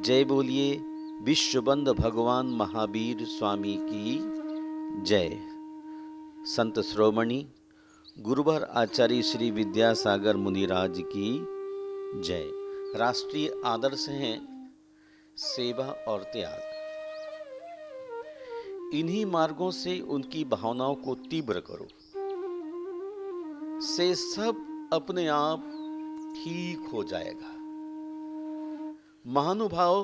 जय बोलिए विश्वबंद भगवान महावीर स्वामी की जय। संत श्रोमणी गुरुवर आचार्य श्री विद्यासागर मुनिराज की जय। राष्ट्रीय आदर्श हैं सेवा और त्याग। इन्हीं मार्गों से उनकी भावनाओं को तीव्र करो, से सब अपने आप ठीक हो जाएगा। महानुभाव,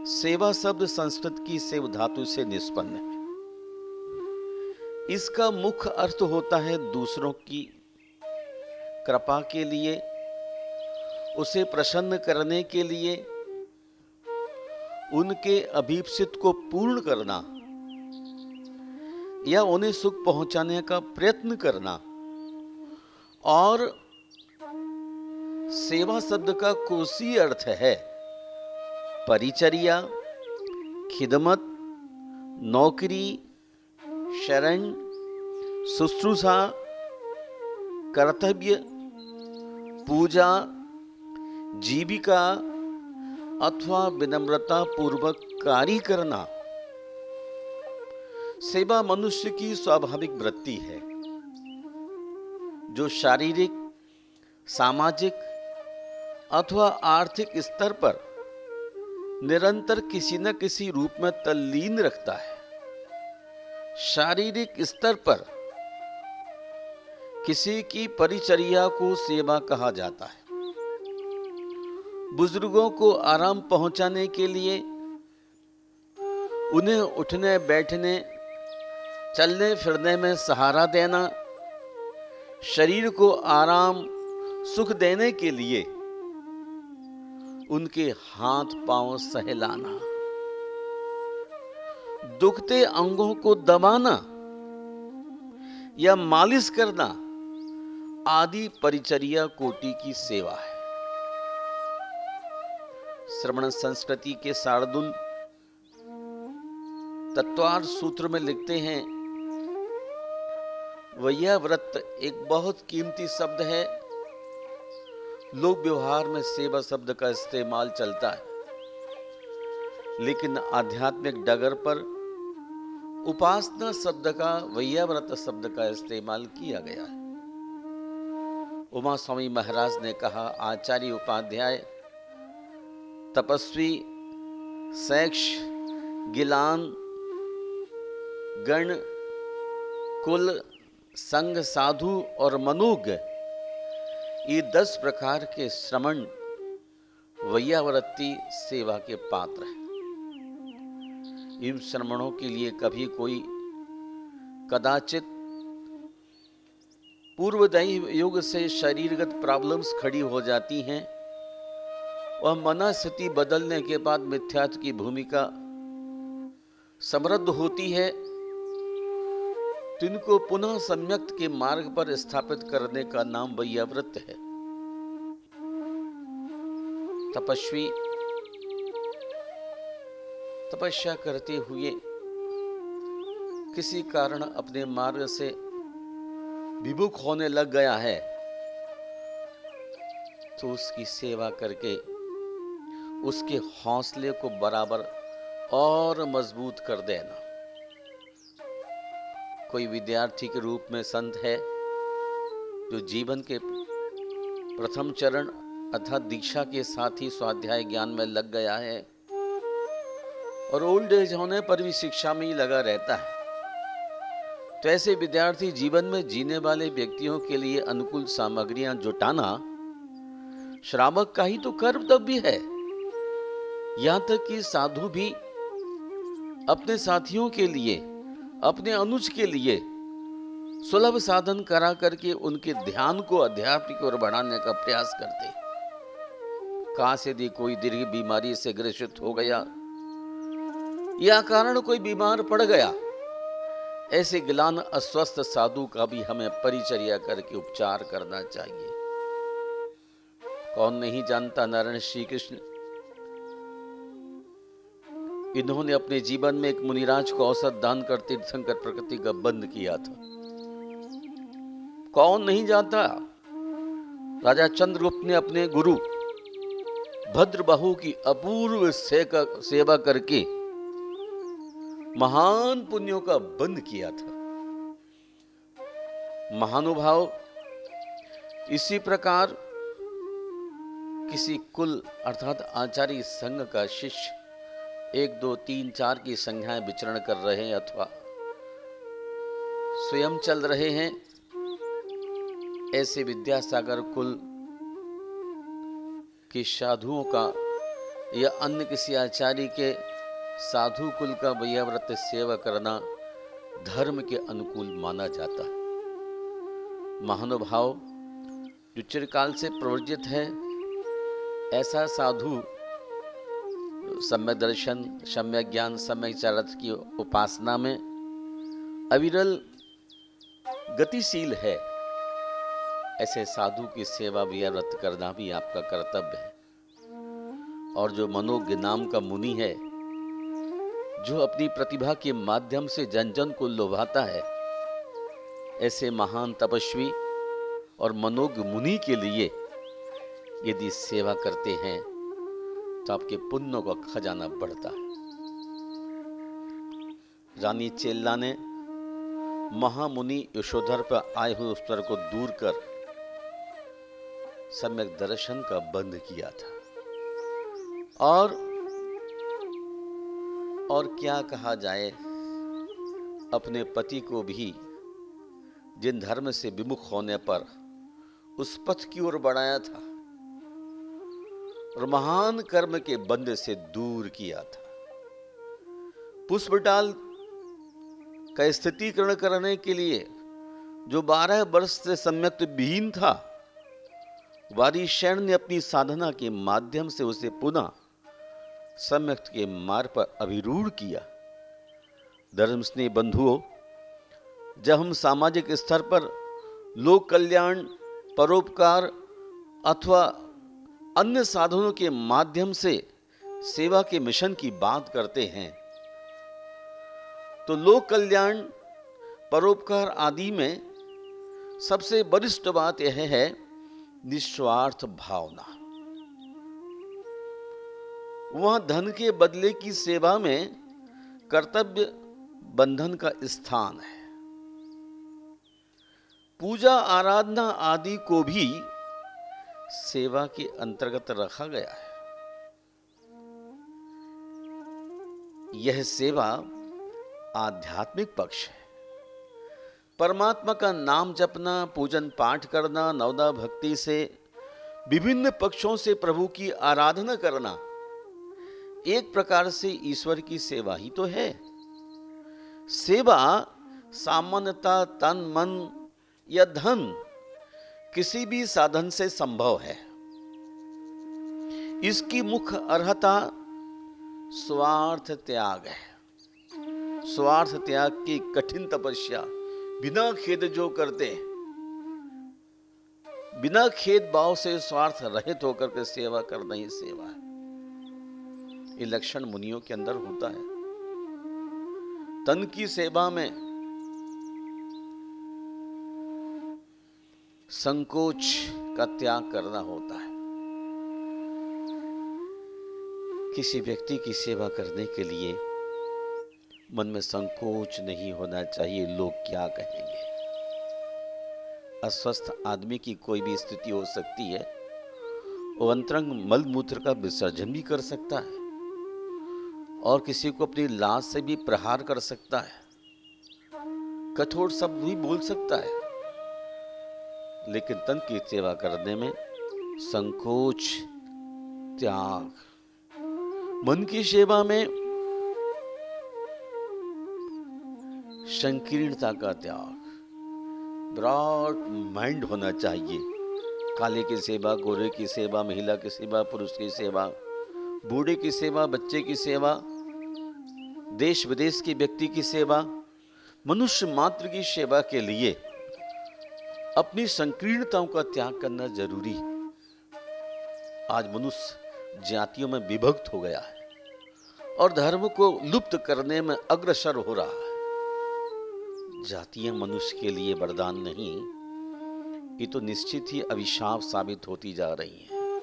सेवा शब्द संस्कृत की सेव धातु से निष्पन्न है। इसका मुख्य अर्थ होता है दूसरों की कृपा के लिए, उसे प्रसन्न करने के लिए, उनके अभीप्सित को पूर्ण करना या उन्हें सुख पहुंचाने का प्रयत्न करना। और सेवा शब्द का कोसी अर्थ है परिचर्या, खिदमत, नौकरी, शरण, शुश्रूषा, कर्तव्य, पूजा, जीविका अथवा विनम्रता पूर्वक कार्य करना। सेवा मनुष्य की स्वाभाविक वृत्ति है जो शारीरिक, सामाजिक अथवा आर्थिक स्तर पर निरंतर किसी न किसी रूप में तल्लीन रखता है। शारीरिक स्तर पर किसी की परिचर्या को सेवा कहा जाता है। बुजुर्गों को आराम पहुंचाने के लिए उन्हें उठने बैठने, चलने फिरने में सहारा देना, शरीर को आराम सुख देने के लिए उनके हाथ पांव सहलाना, दुखते अंगों को दबाना या मालिश करना आदि परिचर्या कोटि की सेवा है। श्रमण संस्कृति के शार्दुल तत्वार्थ सूत्र में लिखते हैं, वैयाव्रत एक बहुत कीमती शब्द है। लोक व्यवहार में सेवा शब्द का इस्तेमाल चलता है, लेकिन आध्यात्मिक डगर पर उपासना शब्द का, वैयाव्रत शब्द का इस्तेमाल किया गया है। उमा स्वामी महाराज ने कहा, आचार्य उपाध्याय तपस्वी शैक्ष गिलान गण कुल संघ साधु और मनोज्ञ, ये 10 प्रकार के श्रमण वैयाव्रती सेवा के पात्र हैं। इन श्रमणों के लिए कभी कोई कदाचित पूर्वदायी युग से शरीरगत प्रॉब्लम्स खड़ी हो जाती हैं। वह मनस्थिति बदलने के बाद मिथ्यात्व की भूमिका समृद्ध होती है, तिनको पुनः सम्यक्त के मार्ग पर स्थापित करने का नाम वैयाव्रत है। तपस्वी तपस्या करते हुए किसी कारण अपने मार्ग से विमुख होने लग गया है, तो उसकी सेवा करके उसके हौसले को बराबर और मजबूत कर देना। कोई विद्यार्थी के रूप में संत है जो जीवन के प्रथम चरण अर्थात दीक्षा के साथ ही स्वाध्याय ज्ञान में लग गया है और ओल्ड एज होने पर भी शिक्षा में ही लगा रहता है, तो ऐसे विद्यार्थी जीवन में जीने वाले व्यक्तियों के लिए अनुकूल सामग्रियां जुटाना श्रावक का ही तो कर्तव्य है। यहां तक कि साधु भी अपने साथियों के लिए, अपने अनुज के लिए सुलभ साधन करा करके उनके ध्यान को अध्यात्म की ओर बढ़ाने का प्रयास करते। कहां से यदि कोई दीर्घ बीमारी से ग्रसित हो गया या कारण कोई बीमार पड़ गया, ऐसे गिलान अस्वस्थ साधु का भी हमें परिचर्या करके उपचार करना चाहिए। कौन नहीं जानता नारायण श्री कृष्ण, इन्होंने अपने जीवन में एक मुनिराज को औसत दान कर तीर्थंकर प्रकृति का बंद किया था। कौन नहीं जानता राजा चंद्रगुप्त ने अपने गुरु भद्र बाहु की अपूर्व सेवा करके महान पुण्यों का बंध किया था। महानुभाव इसी प्रकार किसी कुल अर्थात आचार्य संघ का शिष्य 1 2 3 4 की संख्याएं विचरण कर रहे हैं अथवा स्वयं चल रहे हैं, ऐसे विद्यासागर कुल के साधुओं का या अन्य किसी आचार्य के साधु कुल का वैयाव्रत सेवा करना धर्म के अनुकूल माना जाता है। महानुभाव जो चिरकाल से प्रवर्जित है, ऐसा साधु सम्यक दर्शन, सम्यक ज्ञान, सम्यक चरित्र की उपासना में अविरल गतिशील है, ऐसे साधु की सेवा वैयाव्रत करना भी आपका कर्तव्य है। और जो मनोज्ञ नाम का मुनि है, जो अपनी प्रतिभा के माध्यम से जन जन को लुभाता है, ऐसे महान तपस्वी और मनोज्ञ मुनि के लिए यदि सेवा करते हैं तो आपके पुण्यों का खजाना बढ़ता है। रानी चेल्ला ने महामुनि यशोधर पर आए हुए उत्तर को दूर कर सम्यक दर्शन का बंध किया था। और क्या कहा जाए, अपने पति को भी जिन धर्म से विमुख होने पर उस पथ की ओर बढ़ाया था और महान कर्म के बंध से दूर किया था। पुष्पटाल का स्थितीकरण करने के लिए जो 12 वर्ष से सम्यक विहीन था, वारिशैन ने अपनी साधना के माध्यम से उसे पुनः सम्यक के मार्ग पर अभिरूढ़ किया। धर्म स्नेह बंधुओं, जब हम सामाजिक स्तर पर लोक कल्याण, परोपकार अथवा अन्य साधनों के माध्यम से सेवा के मिशन की बात करते हैं, तो लोक कल्याण, परोपकार आदि में सबसे वरिष्ठ बात यह है निस्वार्थ भावना। वहां धन के बदले की सेवा में कर्तव्य बंधन का स्थान है। पूजा आराधना आदि को भी सेवा के अंतर्गत रखा गया है। यह सेवा आध्यात्मिक पक्ष है। परमात्मा का नाम जपना, पूजन पाठ करना, नवदा भक्ति से विभिन्न पक्षों से प्रभु की आराधना करना एक प्रकार से ईश्वर की सेवा ही तो है। सेवा सामान्यतः तन, मन या धन किसी भी साधन से संभव है। इसकी मुख्य अर्हता स्वार्थ त्याग है। स्वार्थ त्याग की कठिन तपस्या बिना खेद जो करते, बिना खेद भाव से स्वार्थ रहित होकर के सेवा करना ही सेवा है। ये लक्षण मुनियों के अंदर होता है। तन की सेवा में संकोच का त्याग करना होता है। किसी व्यक्ति की सेवा करने के लिए मन में संकोच नहीं होना चाहिए, लोग क्या कहेंगे। अस्वस्थ आदमी की कोई भी स्थिति हो सकती है, वो अंतरंग मल मूत्र का विसर्जन भी कर सकता है और किसी को अपनी लाश से भी प्रहार कर सकता है, कठोर शब्द भी बोल सकता है, लेकिन तन की सेवा करने में संकोच, त्याग, मन की सेवा में संकीर्णता का त्याग, ब्रॉड माइंड होना चाहिए। काले की सेवा, गोरे की सेवा, महिला की सेवा, पुरुष की सेवा, बूढ़े की सेवा, बच्चे की सेवा, देश विदेश के व्यक्ति की सेवा, मनुष्य मात्र की सेवा के लिए अपनी संकीर्णताओं का त्याग करना जरूरी है। आज मनुष्य जातियों में विभक्त हो गया है और धर्म को लुप्त करने में अग्रसर हो रहा है। जातियां मनुष्य के लिए वरदान नहीं, ये तो निश्चित ही अभिशाप साबित होती जा रही हैं।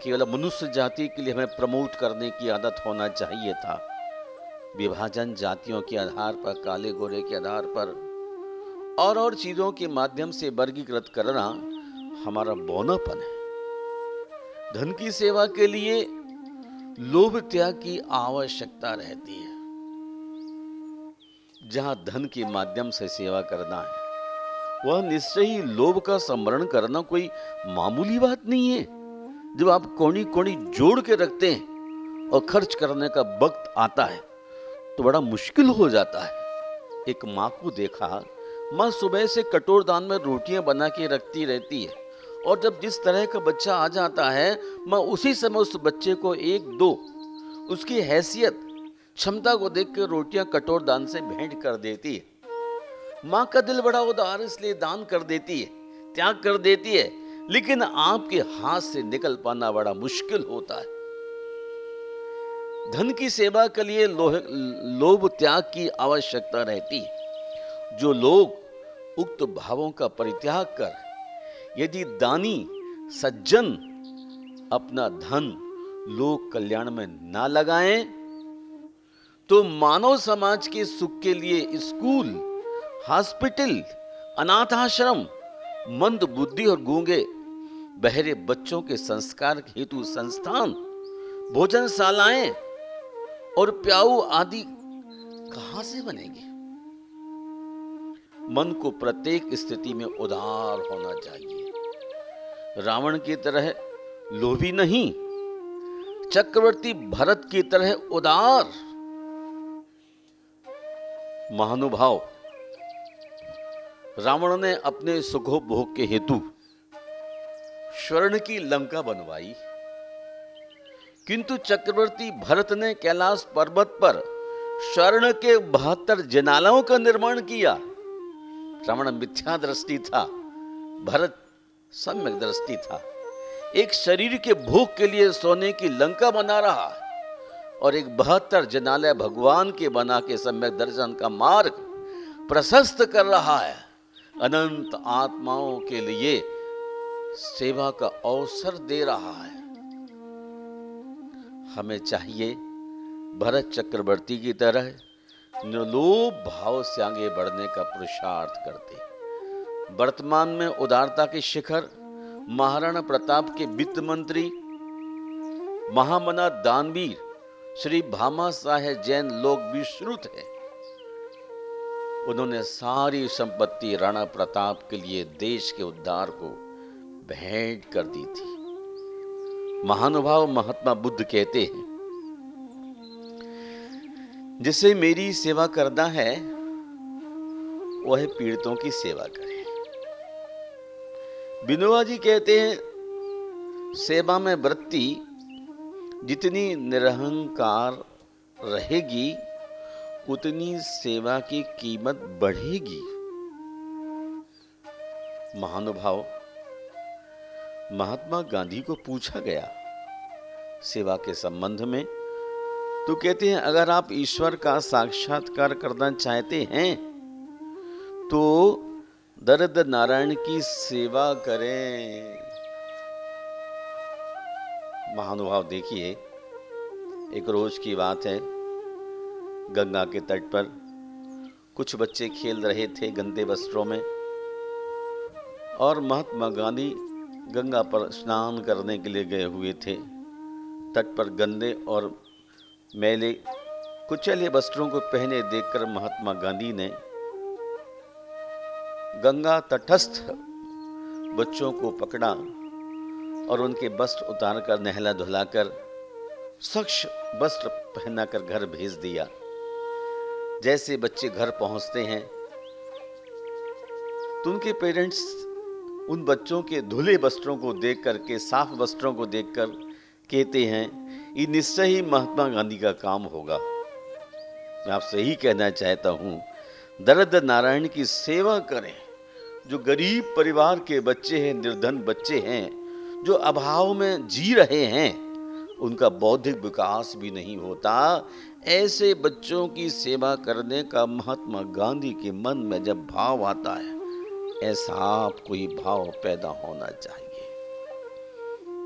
केवल मनुष्य जाति के लिए हमें प्रमोट करने की आदत होना चाहिए था। विभाजन जातियों के आधार पर, काले गोरे के आधार पर और चीजों के माध्यम से वर्गीकृत करना हमारा बौनापन है। धन की सेवा के लिए लोभ त्याग की आवश्यकता रहती है। जहां धन के माध्यम से सेवा करना है, वह निश्चय ही लोभ का स्मरण करना कोई मामूली बात नहीं है। जब आप कोनी कोनी जोड़ के रखते हैं और खर्च करने का वक्त आता है तो बड़ा मुश्किल हो जाता है। एक माँ को देखा, माँ सुबह से कटोर दान में रोटियां बना के रखती रहती है और जब जिस तरह का बच्चा आ जाता है, माँ उसी समय उस बच्चे को एक दो उसकी हैसियत क्षमता को देख कर रोटियां कटोर दान से भेंट कर देती है। माँ का दिल बड़ा उदार, इसलिए दान कर देती है, त्याग कर देती है, लेकिन आपके हाथ से निकल पाना बड़ा मुश्किल होता है। धन की सेवा के लिए लोभ त्याग की आवश्यकता रहती है। जो लोग उक्त भावों का परित्याग कर यदि दानी सज्जन अपना धन लोक कल्याण में ना लगाएं, तो मानव समाज के सुख के लिए स्कूल, हॉस्पिटल, अनाथ आश्रम, मंद बुद्धि और गूंगे बहरे बच्चों के संस्कार हेतु संस्थान, भोजनशालाएं और प्याऊ आदि कहां से बनेंगे? मन को प्रत्येक स्थिति में उदार होना चाहिए। रावण की तरह लोभी नहीं, चक्रवर्ती भरत की तरह उदार। महानुभाव, रावण ने अपने सुखोपभोग के हेतु स्वर्ण की लंका बनवाई, किंतु चक्रवर्ती भरत ने कैलाश पर्वत पर स्वर्ण के 72 जिनालयों का निर्माण किया। रावण मिथ्या दृष्टि था, भरत सम्यक दृष्टि था। एक शरीर के भोग के लिए सोने की लंका बना रहा और एक 72 जिनालय भगवान के बना के सम्यक दर्शन का मार्ग प्रशस्त कर रहा है। अनंत आत्माओं के लिए सेवा का अवसर दे रहा है। हमें चाहिए भरत चक्रवर्ती की तरह निर्लोभ भाव से आगे बढ़ने का पुरुषार्थ करते। वर्तमान में उदारता के शिखर महाराणा प्रताप के वित्त मंत्री महामना दानवीर श्री भामा साहेब जैन लोग भी श्रुत है। उन्होंने सारी संपत्ति राणा प्रताप के लिए देश के उद्धार को भेंट कर दी थी। महानुभाव महात्मा बुद्ध कहते हैं, जिसे मेरी सेवा करना है वह पीड़ितों की सेवा करे। विनोबा जी कहते हैं, सेवा में वृत्ति जितनी निरहंकार रहेगी उतनी सेवा की कीमत बढ़ेगी। महानुभाव, महात्मा गांधी को पूछा गया सेवा के संबंध में, तो कहते हैं, अगर आप ईश्वर का साक्षात्कार करना चाहते हैं तो दर्द नारायण की सेवा करें। महानुभाव, देखिए, एक रोज की बात है, गंगा के तट पर कुछ बच्चे खेल रहे थे गंदे वस्त्रों में और महात्मा गांधी गंगा पर स्नान करने के लिए गए हुए थे। तट पर गंदे और मैले कुचले वस्त्रों को पहने देखकर महात्मा गांधी ने गंगा तटस्थ बच्चों को पकड़ा और उनके वस्त्र उतारकर नहला धुलाकर स्वच्छ वस्त्र पहनाकर घर भेज दिया। जैसे बच्चे घर पहुंचते हैं तो उनके पेरेंट्स उन बच्चों के धुले वस्त्रों को देख करके, साफ वस्त्रों को देखकर कहते हैं, ये निश्चय ही महात्मा गांधी का काम होगा। मैं आपसे यही कहना चाहता हूं, दर्द नारायण की सेवा करें। जो गरीब परिवार के बच्चे हैं, निर्धन बच्चे हैं, जो अभाव में जी रहे हैं, उनका बौद्धिक विकास भी नहीं होता। ऐसे बच्चों की सेवा करने का महात्मा गांधी के मन में जब भाव आता है, ऐसा आप कोई भाव पैदा होना चाहिए।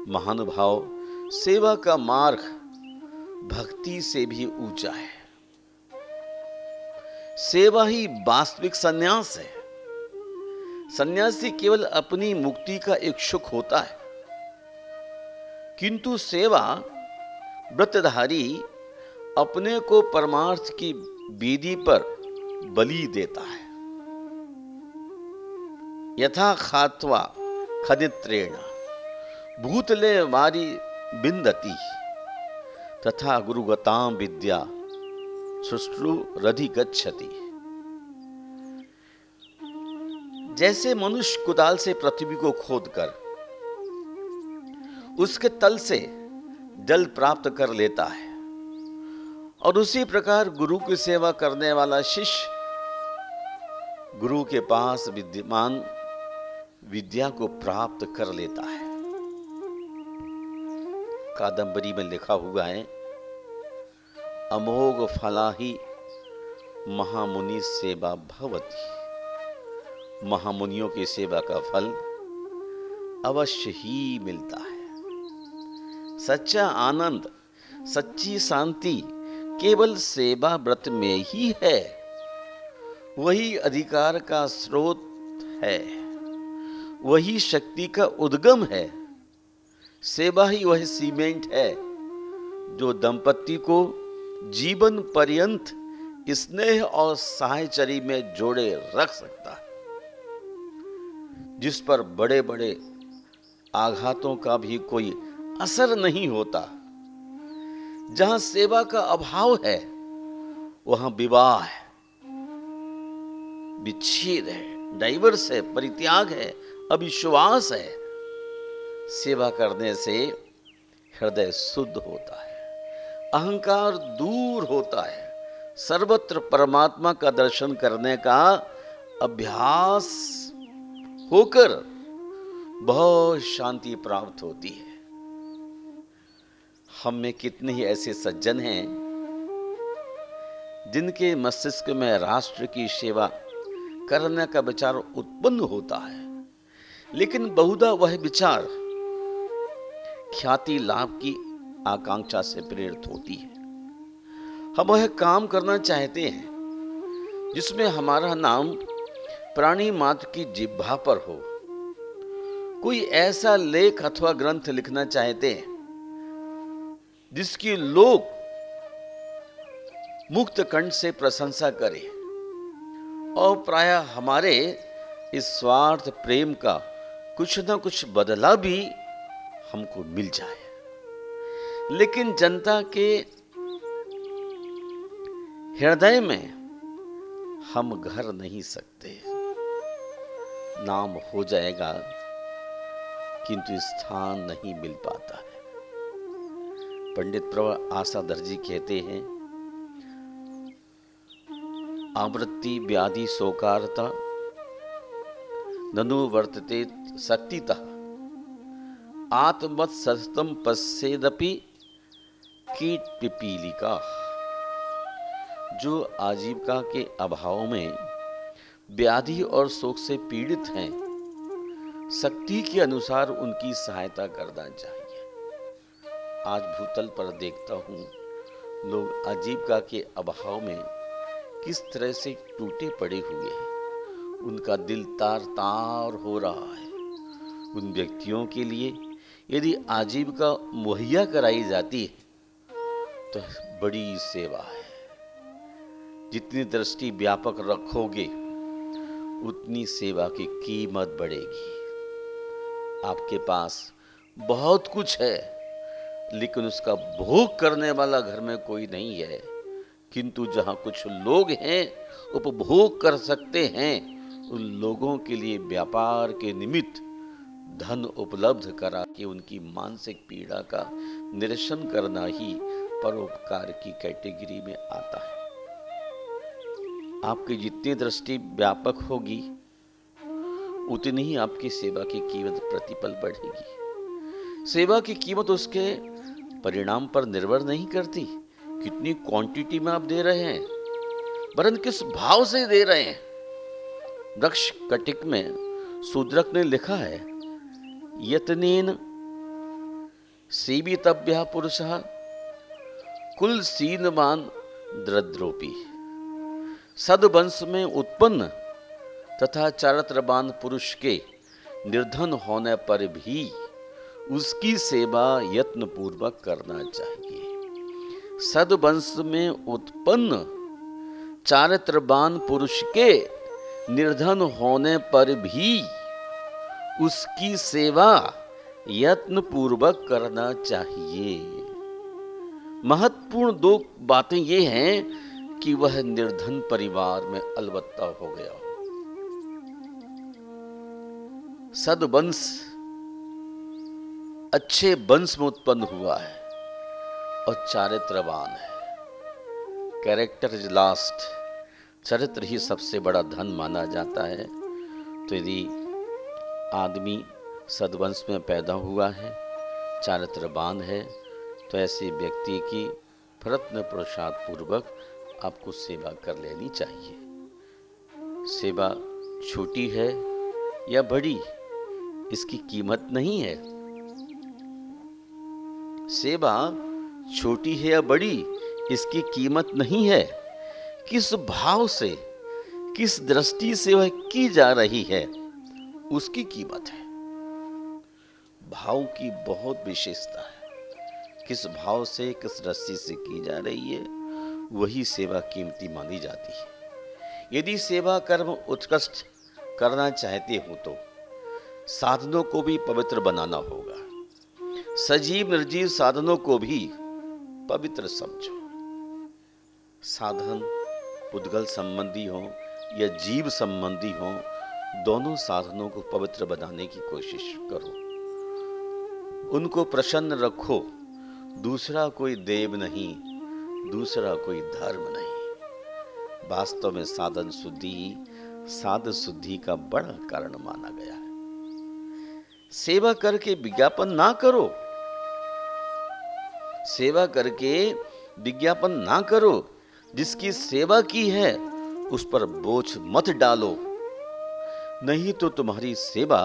महानुभाव, सेवा का मार्ग भक्ति से भी ऊंचा है। सेवा ही वास्तविक संन्यास है। सन्यासी केवल अपनी मुक्ति का इच्छुक होता है, किंतु सेवा व्रतधारी अपने को परमार्थ की वेदी पर बलि देता है। यथा खात्वा खनित्रेण भूतले वारी बिंदती तथा गुरुगताम विद्या सुष्ठु रधि गच्छति। जैसे मनुष्य कुदाल से पृथ्वी को खोदकर उसके तल से जल प्राप्त कर लेता है, और उसी प्रकार गुरु की सेवा करने वाला शिष्य गुरु के पास विद्यमान विद्या को प्राप्त कर लेता है। कादंबरी में लिखा हुआ है, अमोघ फला ही महामुनि सेवा भवती। महामुनियों की सेवा का फल अवश्य ही मिलता है। सच्चा आनंद, सच्ची शांति केवल सेवा व्रत में ही है। वही अधिकार का स्रोत है, वही शक्ति का उद्गम है। सेवा ही वह सीमेंट है जो दंपति को जीवन पर्यंत स्नेह और साहचर्य में जोड़े रख सकता है, जिस पर बड़े बड़े आघातों का भी कोई असर नहीं होता। जहां सेवा का अभाव है वहां विवाह है, विच्छेद है, डाइवर्स है, परित्याग है, अविश्वास है। सेवा करने से हृदय शुद्ध होता है, अहंकार दूर होता है, सर्वत्र परमात्मा का दर्शन करने का अभ्यास होकर बहुत शांति प्राप्त होती है। हम में कितने ही ऐसे सज्जन हैं जिनके मस्तिष्क में राष्ट्र की सेवा करने का विचार उत्पन्न होता है, लेकिन बहुधा वह विचार ख्याति लाभ की आकांक्षा से प्रेरित होती है। हम वह काम करना चाहते हैं जिसमें हमारा नाम प्राणी मात्र की जिह्वा पर हो। कोई ऐसा लेख अथवा ग्रंथ लिखना चाहते हैं जिसकी लोग मुक्त कंठ से प्रशंसा करें, और प्रायः हमारे इस स्वार्थ प्रेम का कुछ न कुछ बदला भी हमको मिल जाए। लेकिन जनता के हृदय में हम घर नहीं सकते। नाम हो जाएगा किंतु स्थान नहीं मिल पाता है। पंडित प्रवर आसाधर जी कहते हैं, आवृत्ति व्याधि शोकारता ननु वर्तते शक्तितः आत्मवत् सततम पश्येदपि कीट पिपीलिका। जो आजीविका के अभाव में व्याधि और शोक से पीड़ित हैं, शक्ति के अनुसार उनकी सहायता करना चाहिए। आज भूतल पर देखता हूँ लोग आजीविका के अभाव में किस तरह से टूटे पड़े हुए हैं। उनका दिल तार तार हो रहा है। उन व्यक्तियों के लिए यदि आजीविका मुहैया कराई जाती है तो बड़ी सेवा है। जितनी दृष्टि व्यापक रखोगे उतनी सेवा की कीमत बढ़ेगी। आपके पास बहुत कुछ है, लेकिन उसका भोग करने वाला घर में कोई नहीं है। किंतु जहां कुछ लोग हैं उपभोग कर सकते हैं, उन लोगों के लिए व्यापार के निमित्त धन उपलब्ध करा के उनकी मानसिक पीड़ा का निरसन करना ही परोपकार की कैटेगरी में आता है। आपकी जितनी दृष्टि व्यापक होगी उतनी ही आपकी सेवा की कीमत प्रतिपल बढ़ेगी। सेवा की कीमत उसके परिणाम पर निर्भर नहीं करती कितनी क्वांटिटी में आप दे रहे हैं, वरन किस भाव से दे रहे हैं। वृक्ष कटिक में शूद्रक ने लिखा है, यतनेन सेवितव्यः पुरुषः कुल सीनवान द्रद्रोपी। सद्वंश में उत्पन्न तथा चारित्रवान पुरुष के निर्धन होने पर भी उसकी सेवा यत्न पूर्वक करना चाहिए। सद्वंश में उत्पन्न चारित्रवान पुरुष के निर्धन होने पर भी उसकी सेवा यत्न पूर्वक करना चाहिए। महत्वपूर्ण दो बातें ये हैं कि वह निर्धन परिवार में अलबत्ता हो गया हो। सद्वंश अच्छे वंश में उत्पन्न हुआ है और चारित्रवान है। Character is last. चरित्र ही सबसे बड़ा धन माना जाता है। तो यदि आदमी सद्वंश में पैदा हुआ है, चारित्रवान है, तो ऐसे व्यक्ति की प्रयत्न पुरुषार्थ पूर्वक आपको सेवा कर लेनी चाहिए। सेवा छोटी है या बड़ी, इसकी कीमत नहीं है। सेवा छोटी है या बड़ी, इसकी कीमत नहीं है। किस भाव से, किस दृष्टि से वह की जा रही है, उसकी कीमत है। भाव की बहुत विशेषता है। किस भाव से, किस दृष्टि से की जा रही है, वही सेवा कीमती मानी जाती है। यदि सेवा कर्म उत्कृष्ट करना चाहते हो तो साधनों को भी पवित्र बनाना होगा। सजीव निर्जीव साधनों को भी पवित्र समझो। साधन उद्गल संबंधी हो या जीव संबंधी हो, दोनों साधनों को पवित्र बनाने की कोशिश करो। उनको प्रसन्न रखो। दूसरा कोई देव नहीं, दूसरा कोई धर्म नहीं। वास्तव में साधन शुद्धि ही साध शुद्धि का बड़ा कारण माना गया है। सेवा करके विज्ञापन ना करो। सेवा करके विज्ञापन ना करो। जिसकी सेवा की है उस पर बोझ मत डालो, नहीं तो तुम्हारी सेवा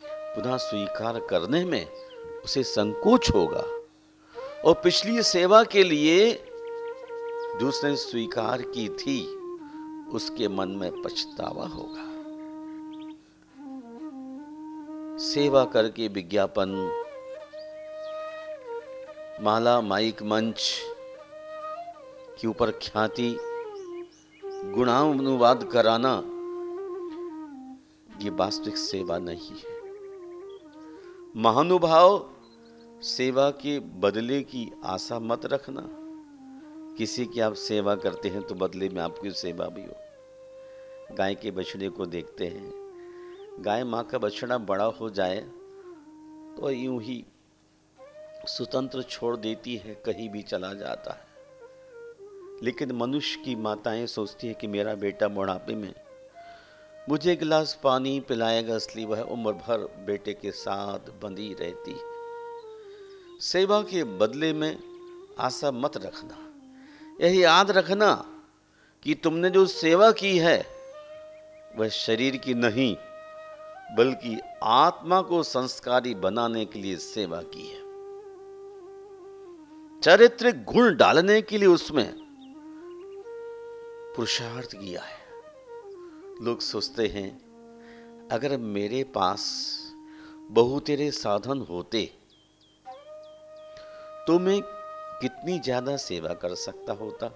पुनः स्वीकार करने में उसे संकोच होगा और पिछली सेवा के लिए जो उसने स्वीकार की थी उसके मन में पछतावा होगा। सेवा करके विज्ञापन, माला माइक मंच के ऊपर ख्याति, गुणानुवाद कराना, ये वास्तविक सेवा नहीं है। महानुभाव, सेवा के बदले की आशा मत रखना। किसी की आप सेवा करते हैं तो बदले में आपकी सेवा भी हो। गाय के बछड़े को देखते हैं, गाय माँ का बछड़ा बड़ा हो जाए तो यूं ही स्वतंत्र छोड़ देती है, कहीं भी चला जाता है। लेकिन मनुष्य की माताएं सोचती है कि मेरा बेटा बुढ़ापे में मुझे गिलास पानी पिलाएगा, इसलिए वह उम्र भर बेटे के साथ बंधी रहती है। सेवा के बदले में आशा मत रखना। यही याद रखना कि तुमने जो सेवा की है वह शरीर की नहीं बल्कि आत्मा को संस्कारी बनाने के लिए सेवा की है। चारित्रिक गुण डालने के लिए उसमें पुरुषार्थ किया है। लोग सोचते हैं अगर मेरे पास बहुतेरे साधन होते तो मैं कितनी ज्यादा सेवा कर सकता होता।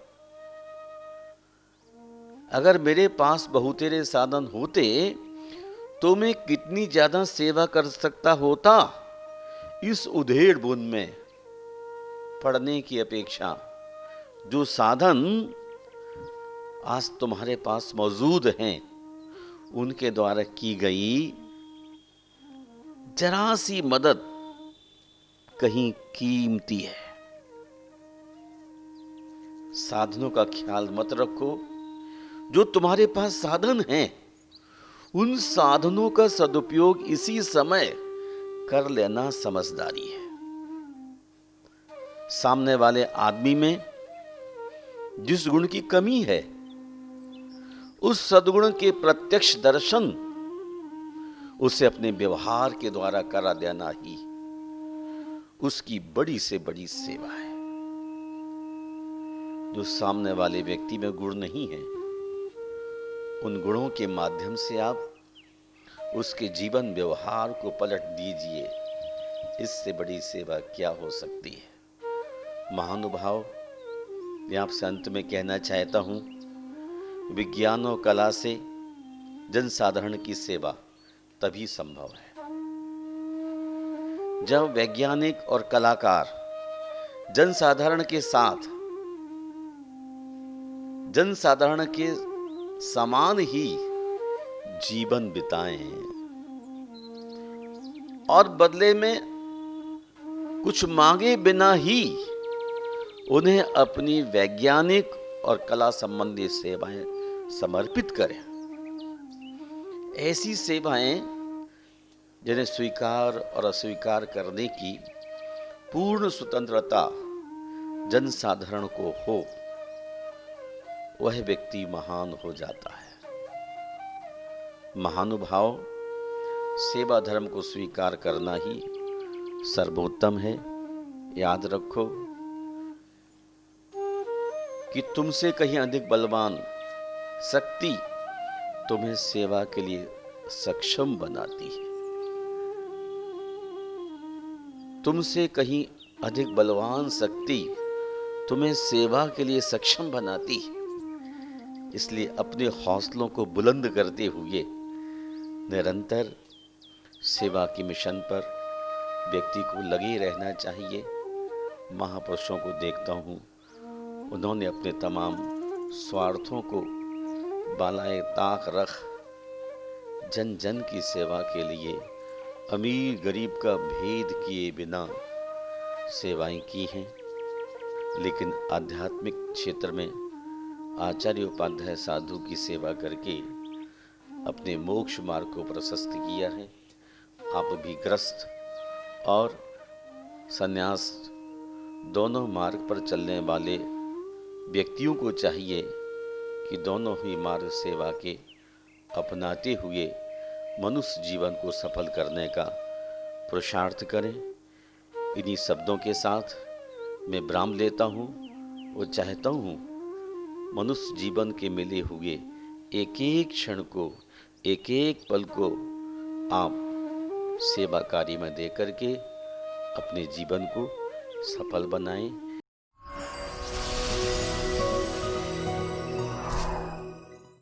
अगर मेरे पास बहुतेरे साधन होते तो मैं कितनी ज्यादा सेवा कर सकता होता। इस उधेड़ बुन में पढ़ने की अपेक्षा जो साधन आज तुम्हारे पास मौजूद हैं उनके द्वारा की गई जरा सी मदद कहीं कीमती है। साधनों का ख्याल मत रखो। जो तुम्हारे पास साधन हैं उन साधनों का सदुपयोग इसी समय कर लेना समझदारी है। सामने वाले आदमी में जिस गुण की कमी है उस सद्गुण के प्रत्यक्ष दर्शन उसे अपने व्यवहार के द्वारा करा देना ही उसकी बड़ी से बड़ी सेवा है। जो सामने वाले व्यक्ति में गुण नहीं है, उन गुणों के माध्यम से आप उसके जीवन व्यवहार को पलट दीजिए। इससे बड़ी सेवा क्या हो सकती है। महानुभाव, मैं आपसे अंत में कहना चाहता हूँ, विज्ञान और कला से जनसाधारण की सेवा तभी संभव है जब वैज्ञानिक और कलाकार जनसाधारण के साथ, जनसाधारण के समान ही जीवन बिताएं और बदले में कुछ मांगे बिना ही उन्हें अपनी वैज्ञानिक और कला संबंधी सेवाएं समर्पित करें। ऐसी सेवाएं जिन्हें स्वीकार और अस्वीकार करने की पूर्ण स्वतंत्रता जनसाधारण को हो, वह व्यक्ति महान हो जाता है। महानुभाव, सेवा धर्म को स्वीकार करना ही सर्वोत्तम है। याद रखो कि तुमसे कहीं अधिक बलवान शक्ति तुम्हें सेवा के लिए सक्षम बनाती है। तुमसे कहीं अधिक बलवान शक्ति तुम्हें सेवा के लिए सक्षम बनाती है। इसलिए अपने हौसलों को बुलंद करते हुए निरंतर सेवा की मिशन पर व्यक्ति को लगे रहना चाहिए। महापुरुषों को देखता हूँ, उन्होंने अपने तमाम स्वार्थों को बालाए ताक रख जन जन की सेवा के लिए अमीर गरीब का भेद किए बिना सेवाएं की हैं। लेकिन आध्यात्मिक क्षेत्र में आचार्य उपाध्याय साधु की सेवा करके अपने मोक्ष मार्ग को प्रशस्त किया है। आप भी ग्रस्त और संन्यास दोनों मार्ग पर चलने वाले व्यक्तियों को चाहिए कि दोनों ही मार्ग सेवा के अपनाते हुए मनुष्य जीवन को सफल करने का पुरुषार्थ करें। इन्हीं शब्दों के साथ मैं विराम लेता हूँ और चाहता हूँ मनुष्य जीवन के मिले हुए एक एक क्षण को, एक एक पल को आप सेवा कार्य में दे करके अपने जीवन को सफल बनाएं।